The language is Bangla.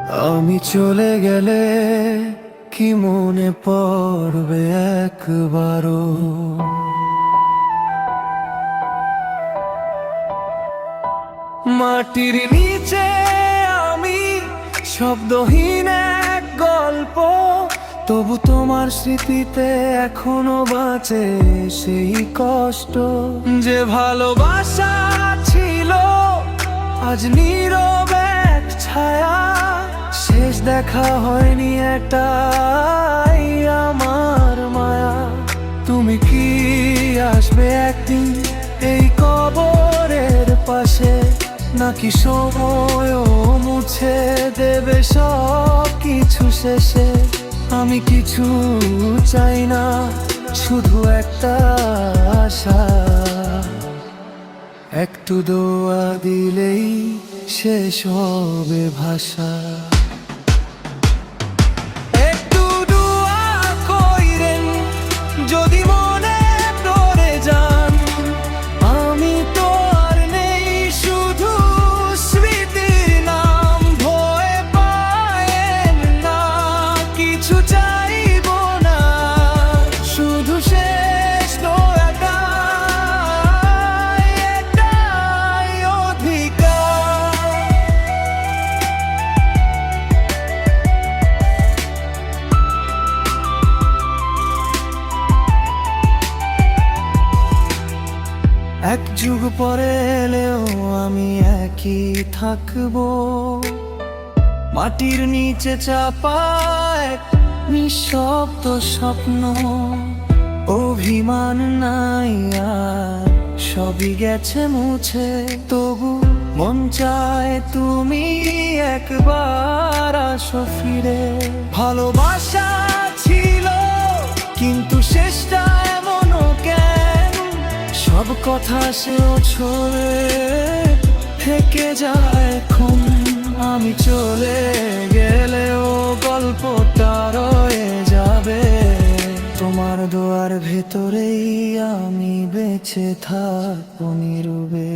আমি চলে গেলে কি মনে পড়বে একবারও? মাটির নিচে আমি শব্দহীন এক গল্প, তবু তোমার স্মৃতিতে এখনো বাঁচে সেই কষ্ট। যে ভালোবাসা ছিল আজ নীরব এক ছায়া, শেষ দেখা হয়নি এটাই আমার মায়া। তুমি কি আসবে একদিন এই কবরের পাশে, নাকি সময়ও মুছে দেবে সব কিছু শেষে? আমি কিছু চাই না, শুধু একটা আশা, একটু দোয়া দিলেই শেষ হবে ভাষা। একটু দোয়া কইরেন যদি মনে পড়ে যান, আমি তো আর নেই, শুধু স্মৃতির নাম। ভয় পায়েন না, কিছু চাইব না, শুধু শেষ দোয়াটাই, এটাই অধিকার। এক যুগ পরে এলেও আমি একই থাকবো, মাটির নিচে চাপা এক নিঃশব্দ স্বপ্ন। অভিমান নাই আর, সবই গেছে মুছে, তবু মন চায় তুমি একবার আসো ফিরে। ভালোবাসা ছিল কিন্তু শেষটা এমনও কেন, সব কথা সেও ছড়ে থেকে যায় এখন। আমি চলে গেলেও গল্পটা রয়ে যাবে, তোমার দোয়ার ভেতরেই আমি বেঁচে থাকবো নীরবে।